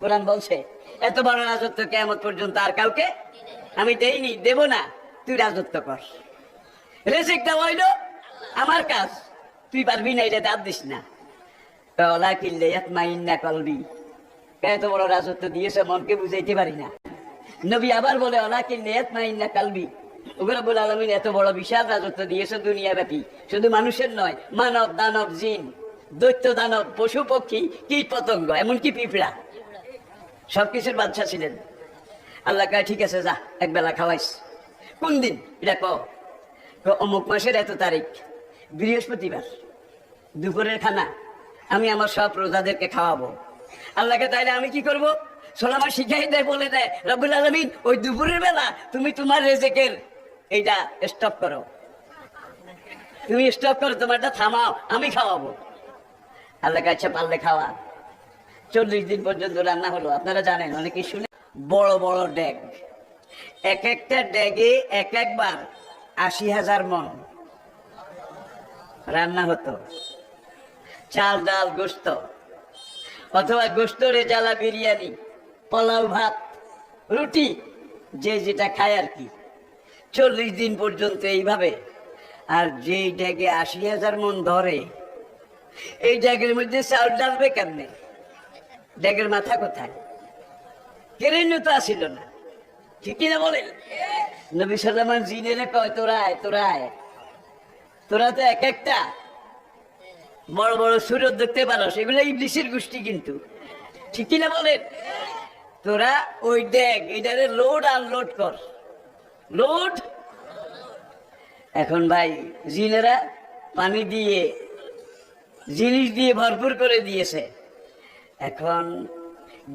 কোরআন বলছে এত বড় রাজত্ব কিয়ামত পর্যন্ত আর কাউকে আমি দেইনি, দেব না। তুই রাজত্ব কর, রিজিক দেওয়া হইলো আমার কাজ, তুই পারবি না, এটা দাঁত দিস না। ওলা কিল্লে ইয়াতমাইন্না কলবি, এত বড় রাজত্ব দিয়েছে মনকে বুঝাইতে পারি না। নবী আবার বলে ওলা কিল্লে ইয়াতমাইন্না কলবি, রব্বুল আলামিন এত বড় বিশাল রাজত্ব দিয়েছে দুনিয়া ব্যাপী, শুধু মানুষের নয়, মানব দানব জিন দৈত্য দানব পশু পক্ষী কীট পতঙ্গ এমনকি পিঁপড়া সবকিছুর বাদশা ছিলেন। আল্লাহ কয় ঠিক আছে যা এক বেলা খাওয়াইস। কোন দিন এটা কো? অমুক মাসের এত তারিখ বৃহস্পতিবার দুপুরের খানা আমি আমার সব রোজাদেরকে খাওয়াবো। আল্লাহকে তাইলে আমি কি করব? সোলামা শিখাই দেয়, বলে দেয় রব্বুল আলামিন ওই দুপুরের বেলা তুমি তোমার রেজেকের এইটা স্টপ করো, তুমি স্টপ করো, তোমারটা থামাও, আমি খাওয়াবো। আল্লাহ কাছে পারলে খাওয়া। 40 দিন পর্যন্ত রান্না হলো। আপনারা জানেন, অনেকে শুনে, বড় বড় ড্যাগ, এক একটা ড্যাগে এক একবার 80,000 মন রান্না হতো। চাল ডাল গোস্ত, অথবা গোস্ত রেজালা বিরিয়ানি, পোলাও ভাত, রুটি, যে যেটা খায় আর কি। 40 দিন পর্যন্ত এইভাবে। আর যেই ড্যাগে 80,000 মন ধরে, এই ড্যাগের মধ্যে চাল ডালবে কেমনে? ড্যাগের মাথা কোথায়? কেরেন্য তো আসিল না, ঠিক কিনা বলেন? নবী সাল্লাল্লাহু জিনেরে কয় তোরা আয়, তোরা আয়, তোরা তো এক একটা বড় বড় সুরত দেখতে পারো, সেগুলো ইবলিসের গোষ্ঠী কিন্তু, ঠিক কিনা বলেন? তোরা ওই ড্যাগ এটারে লোড আনলোড কর, লোড। এখন ভাই জিনেরা পানি দিয়ে জিনিস দিয়ে ভরপুর করে দিয়েছে। এখন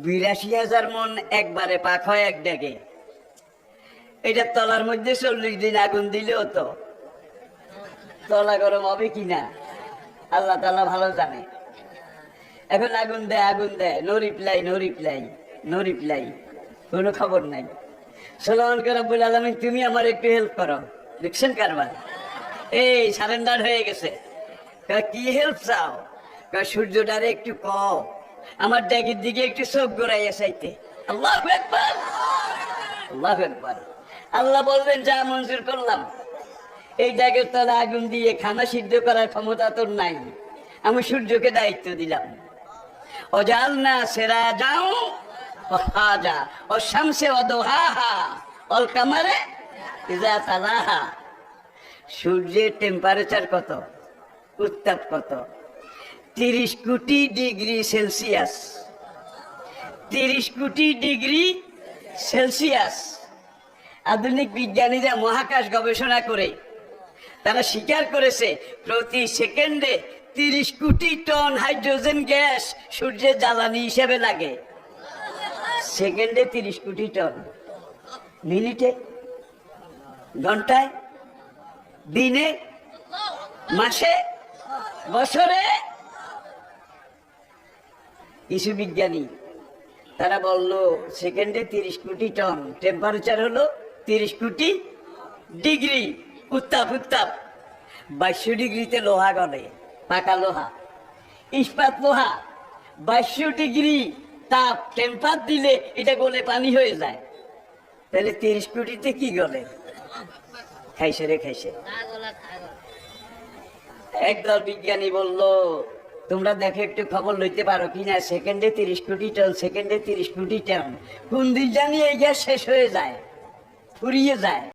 82,000 মন একবারে পাক হয় এক ড্যাগে। এটা তলার মধ্যে 40 দিন আগুন দিলেও তো তলা গরম হবে কিনা আল্লাহ তাআলা ভালো জানে। এখন আগুন দেয়, আগুন দেয়, no reply, no reply, no reply, কোনো খবর নাই। সুবহান রব্বুল আলামিন তুমি আমার একটু হেল্প করো। দেখছেন কারবার, এই সারেন্ডার হয়ে গেছে। কি হেল্প চাও? সূর্যটারে একটু কও আমার ড্যাগের দিকে একটু চোখ ঘুরাইয়া চাইতে। আল্লাহু আকবার, আল্লাহু আকবার। আল্লাহ বলবেন যা মঞ্জুর করলাম। এই ড্যাগের তলে আগুন দিয়ে খানা সিদ্ধ করার ক্ষমতা তোর নাই, আমি সূর্যকে দায়িত্ব দিলাম। অজালনা সেরা যাও হাজা ও শামসে ওদোহাহা অল কামারে ইজা তালাহা। সূর্যের টেম্পারেচার কত, উত্তাপ কত? 30 কোটি ডিগ্রি সেলসিয়াস, 30 কোটি ডিগ্রি সেলসিয়াস। আধুনিক বিজ্ঞানীরা মহাকাশ গবেষণা করে তারা স্বীকার করেছে প্রতি সেকেন্ডে 30 কোটি টন হাইড্রোজেন গ্যাস সূর্যের জ্বালানি হিসেবে লাগে। সেকেন্ডে 30 কোটি টন, মিনিটে, ঘন্টায়, দিনে, মাসে, বছরে। কিছু বিজ্ঞানী তারা বলল সেকেন্ডে 30 কোটি টন, টেম্পারেচার হলো 30 কোটি ডিগ্রি, উত্তাপ। উত্তাপ 2200 ডিগ্রিতে লোহা গলে, পাকা লোহা, ইস্পাত লোহা। 2200 ডিগ্রি তাপ টেম্পার দিলে এটা গলে পানি হয়ে যায়। তাহলে 30 কোটিতে কি গলে? খাইছে রে খাইছে। একদল বিজ্ঞানী বলল তোমরা দেখো একটু খবর লইতে পারো কিনা, সেকেন্ডে 30 কোটি টন, সেকেন্ডে 30 কোটি টন। কোন দিন জানি এই গ্যাস শেষ হয়ে যায়, ফুরিয়ে যায়।